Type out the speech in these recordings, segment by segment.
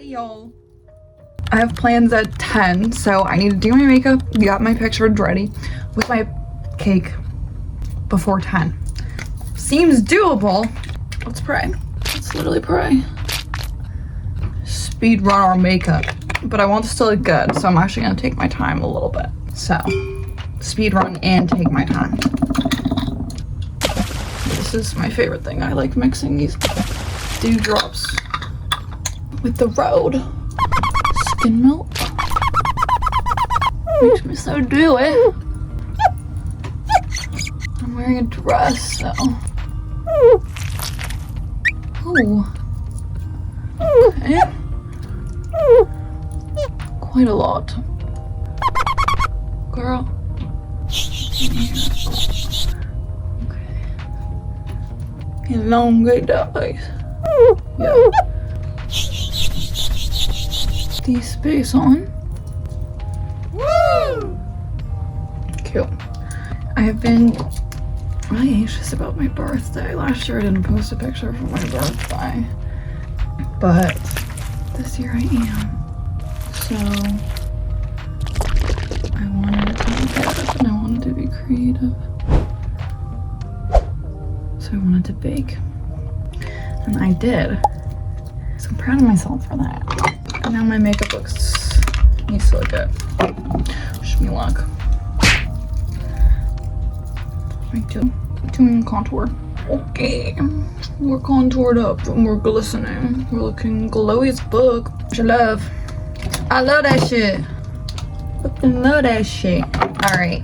Hey y'all. I have plans at 10, so I need to do my makeup, got my pictures ready with my cake before 10. Seems doable. Let's pray. Let's literally pray. Speed run our makeup. But I want this to look good, so I'm actually gonna take my time a little bit. So, speed run and take my time. This is my favorite thing. I like mixing these dewdrops with the road. Skin milk. Makes me so dewy. I'm wearing a dress, so. Ooh. Okay. Quite a lot. Girl. Okay. Elongate that face. Yeah. These space on. Woo! Cute. I have been really anxious about my birthday. Last year I didn't post a picture for my birthday, but this year I am. So I wanted it to be good and I wanted to be creative. So I wanted to bake. And I did. So I'm proud of myself for that. And now my makeup needs to look good. Wish me luck. Doing contour. Okay. We're contoured up and we're glistening. We're looking glowy as book. Which I love. I love that shit. Fucking love that shit. Alright.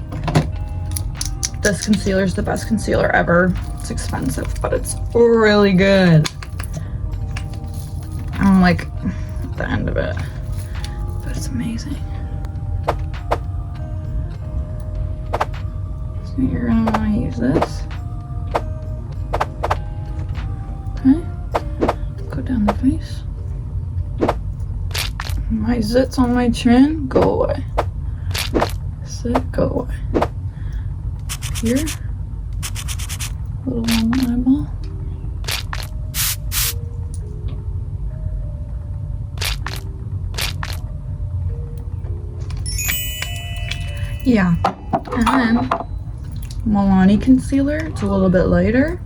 This concealer is the best concealer ever. It's expensive, but it's really good. I'm like at the end of it. But it's amazing. So you're gonna want to use this. Okay. Go down the face. My zits on my chin, go away. Zit, go away. Here, little on the eyeball. Yeah, and then Milani concealer. It's a little bit lighter.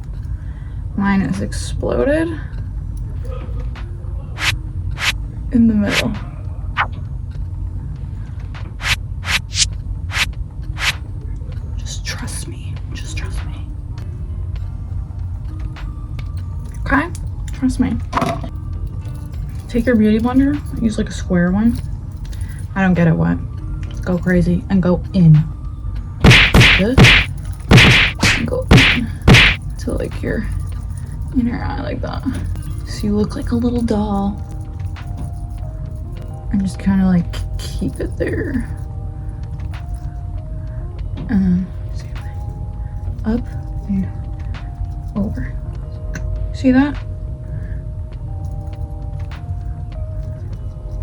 Mine is exploded in the middle. Just trust me. Just trust me. Okay? Trust me. Take your beauty blender. Use like a square one. I don't get it wet. Go crazy and go in. Good. And go in to like your inner eye like that. So you look like a little doll. And just kind of like keep it there. And same thing. Up and over. See that?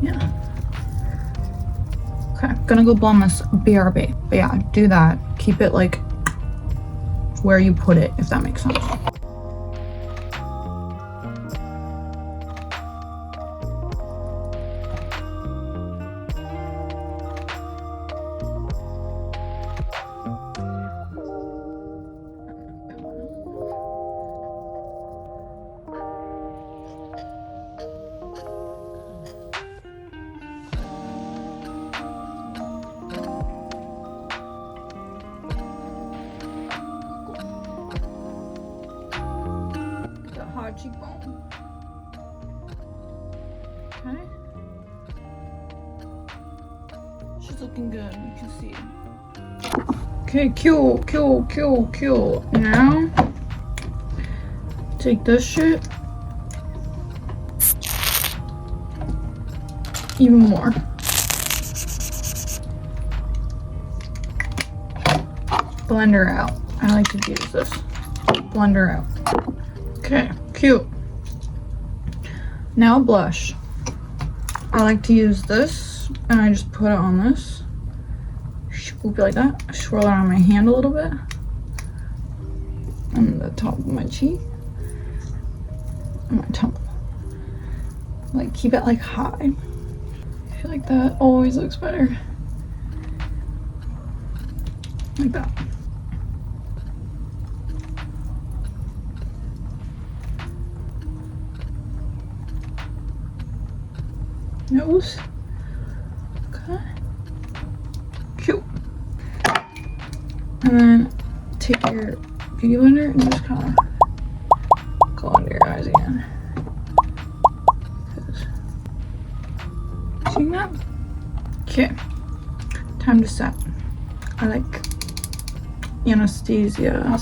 Yeah. Okay, gonna go blend this BRB. But yeah, do that. Keep it like where you put it, if that makes sense. Cheekbone. Okay. She's looking good, you can see. Okay, cute. Now, take this shit. Even more. Blend her out. I like to use this. Blend her out. Okay, cute. Now blush. I like to use this, and I just put it on this. Swoop it like that. Swirl it on my hand a little bit. On the top of my cheek. And my temple. Like keep it like high. I feel like that always looks better. Like that. Nose. Okay. Cute. And then take your beauty blender and just kind of go under your eyes again. Seeing that? Okay. Time to set. I like Anastasia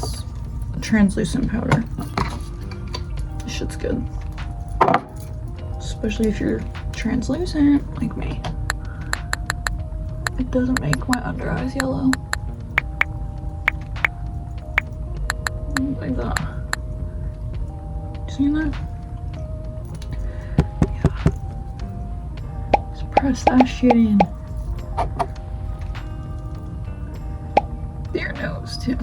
translucent powder. This shit's good. Especially if you're translucent like me. It doesn't make my under eyes yellow. Like that. See that? Yeah. Just press that shit in. Your nose too.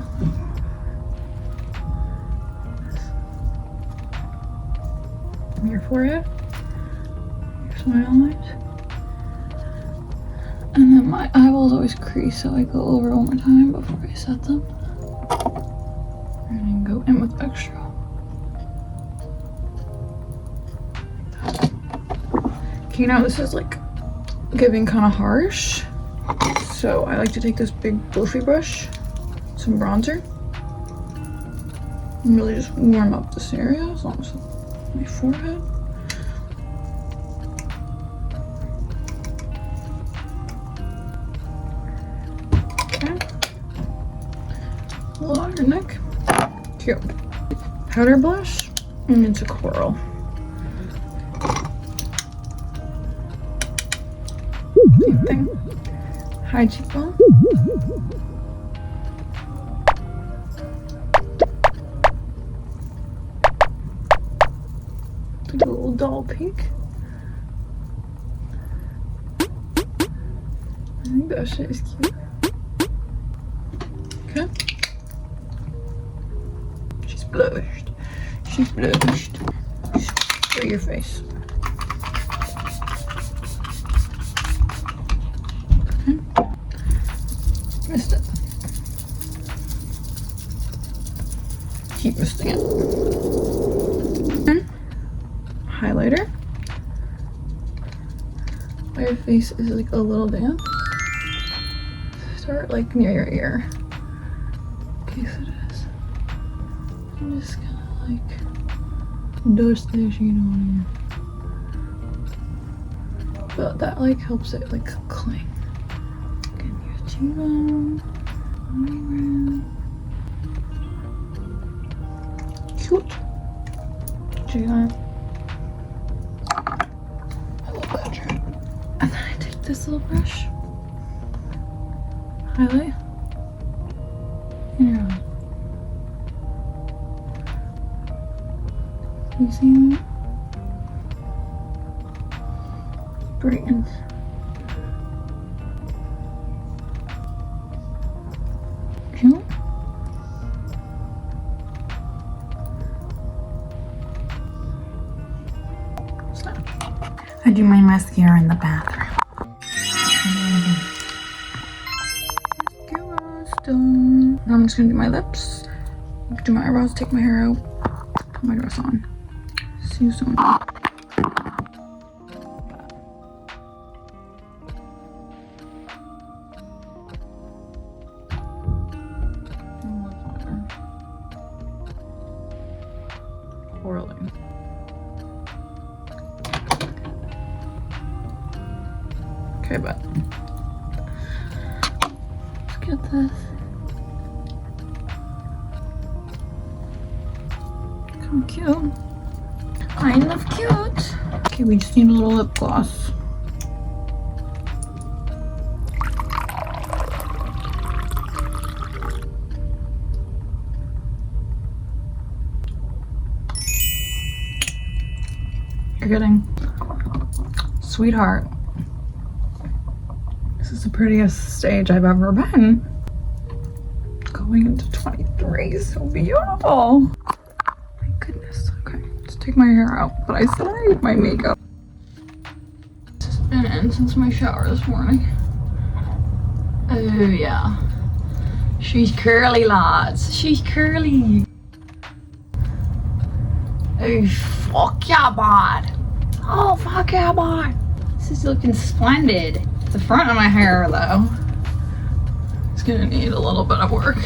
Your forehead. Your smile lines. And then my eyeballs always crease, so I go over one more time before I set them. And then go in with extra. Okay, now this is like giving kind of harsh. So I like to take this big bluffy brush, some bronzer, and really just warm up this area as long as my forehead. Okay. A little on your neck. Cute. Powder blush, and it's a coral. Same thing. High cheekbone. Like a little doll pink. I think that shit is cute. Okay. She's blushed. She's blushed. Show your face. Okay. Missed it. Keep missing it. And highlighter. My face is like a little damp. Start like near your ear. In case it is. I'm just gonna like dust this shit on here. But that like helps it like cling. Getting your cheekbone. Cute. Cheekbone. A little better. And then I take this little brush. Highlight. Yeah. You see that? Brightens. Cute. I do my mascara in the bathroom. Mascara's done. Now I'm just gonna do my lips, do my eyebrows, take my hair out, put my dress on. See you soon. Whirling. Okay, but let's get this. Come cute. Kind of cute. Okay, we just need a little lip gloss. You're getting sweetheart. This is the prettiest stage I've ever been. Going into 23 is so beautiful. My goodness. Okay, let's take my hair out. But I still need my makeup. since my shower this morning. Oh yeah. She's curly, lads. She's curly. Oh fuck yeah, bud. Oh fuck yeah, bud. This is looking splendid. The front of my hair though, it's gonna need a little bit of work.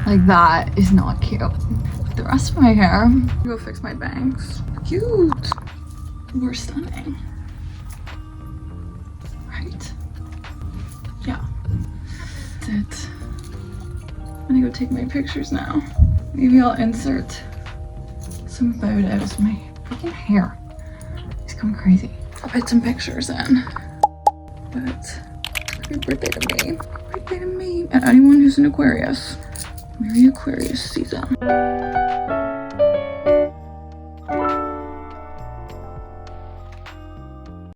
Like that is not cute. But the rest of my hair, I'm gonna go fix my bangs. Cute. We're stunning. Right? Yeah. That's it. I'm gonna go take my pictures now. Maybe I'll insert some photos. My freaking hair is going crazy. I'll put some pictures in. But happy birthday to me. Happy birthday to me. And anyone who's an Aquarius. Merry Aquarius season.